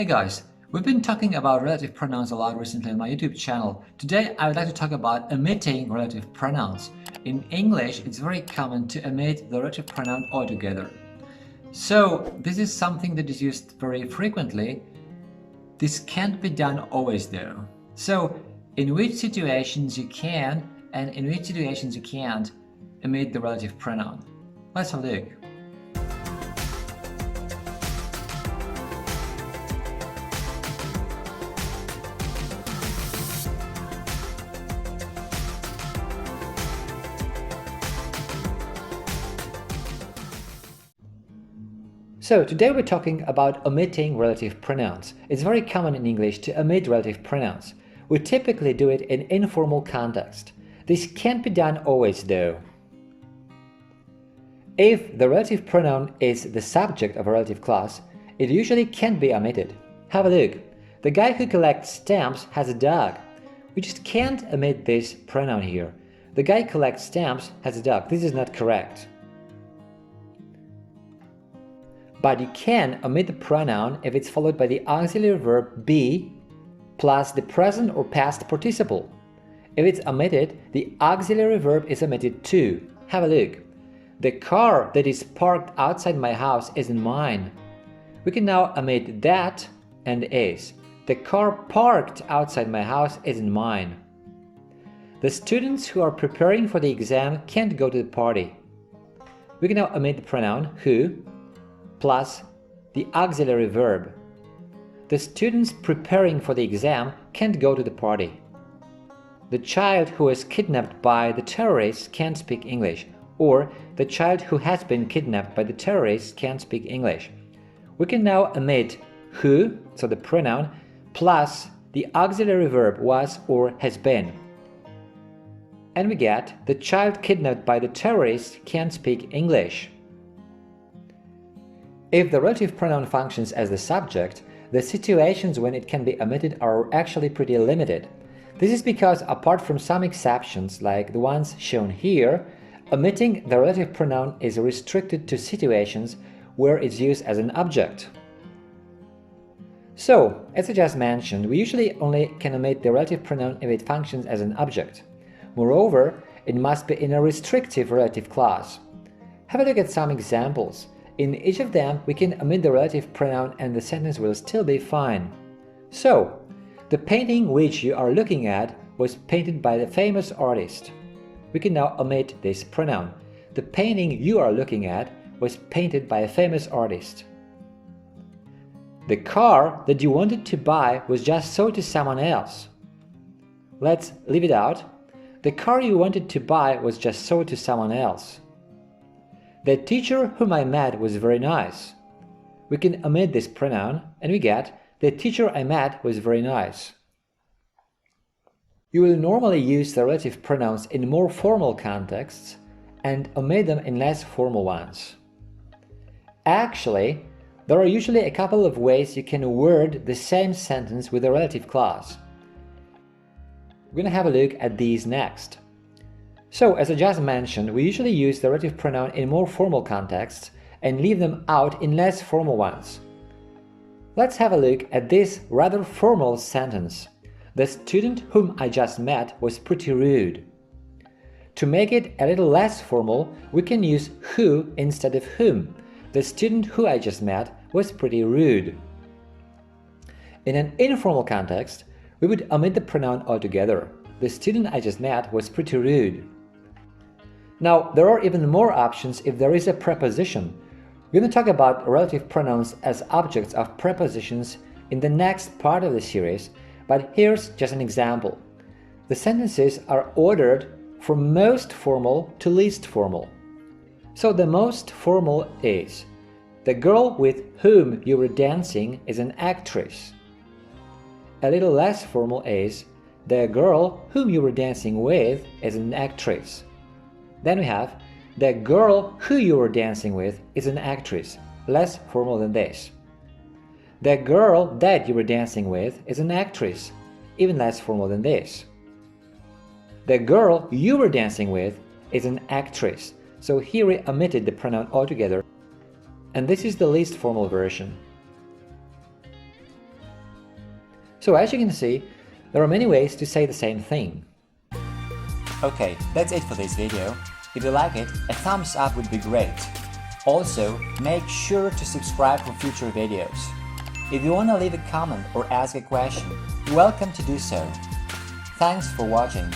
Hey guys, we've been talking about relative pronouns a lot recently on my YouTube channel. Today I would like to talk about omitting relative pronouns. In English, it's very common to omit the relative pronoun altogether. So this is something that is used very frequently. This can't be done always though. So in which situations you can and in which situations you can't omit the relative pronoun? Let's have a look. So today we're talking about omitting relative pronouns. It's very common in English to omit relative pronouns. We typically do it in informal context. This can't be done always though. If the relative pronoun is the subject of a relative clause, it usually can't be omitted. Have a look. The guy who collects stamps has a dog. We just can't omit this pronoun here. The guy collects stamps has a dog. This is not correct. But you can omit the pronoun if it's followed by the auxiliary verb be plus the present or past participle. If it's omitted, the auxiliary verb is omitted too. Have a look. The car that is parked outside my house isn't mine. We can now omit that and is. The car parked outside my house isn't mine. The students who are preparing for the exam can't go to the party. We can now omit the pronoun who plus the auxiliary verb. The students preparing for the exam can't go to the party. The child who was kidnapped by the terrorists can't speak English, or the child who has been kidnapped by the terrorists can't speak English. We can now omit who, so the pronoun, plus the auxiliary verb was or has been. And we get the child kidnapped by the terrorists can't speak English. If the relative pronoun functions as the subject, the situations when it can be omitted are actually pretty limited. This is because, apart from some exceptions like the ones shown here, omitting the relative pronoun is restricted to situations where it's used as an object. So, as I just mentioned, we usually only can omit the relative pronoun if it functions as an object. Moreover, it must be in a restrictive relative clause. Have a look at some examples. In each of them, we can omit the relative pronoun and the sentence will still be fine. So, the painting which you are looking at was painted by the famous artist. We can now omit this pronoun. The painting you are looking at was painted by a famous artist. The car that you wanted to buy was just sold to someone else. Let's leave it out. The car you wanted to buy was just sold to someone else. The teacher whom I met was very nice. We can omit this pronoun and we get the teacher I met was very nice. You will normally use the relative pronouns in more formal contexts and omit them in less formal ones. Actually, there are usually a couple of ways you can word the same sentence with a relative clause. We're going to have a look at these next. So, as I just mentioned, we usually use the relative pronoun in more formal contexts and leave them out in less formal ones. Let's have a look at this rather formal sentence. The student whom I just met was pretty rude. To make it a little less formal, we can use who instead of whom. The student who I just met was pretty rude. In an informal context, we would omit the pronoun altogether. The student I just met was pretty rude. Now, there are even more options if there is a preposition. We're going to talk about relative pronouns as objects of prepositions in the next part of the series, but here's just an example. The sentences are ordered from most formal to least formal. So the most formal is: the girl with whom you were dancing is an actress. A little less formal is: the girl whom you were dancing with is an actress. Then we have: the girl who you were dancing with is an actress, less formal than this. The girl that you were dancing with is an actress, even less formal than this. The girl you were dancing with is an actress, so here we omitted the pronoun altogether, and this is the least formal version. So as you can see, there are many ways to say the same thing. Okay, that's it for this video. If you like it, a thumbs up would be great. Also, make sure to subscribe for future videos. If you want to leave a comment or ask a question, you're welcome to do so. Thanks for watching.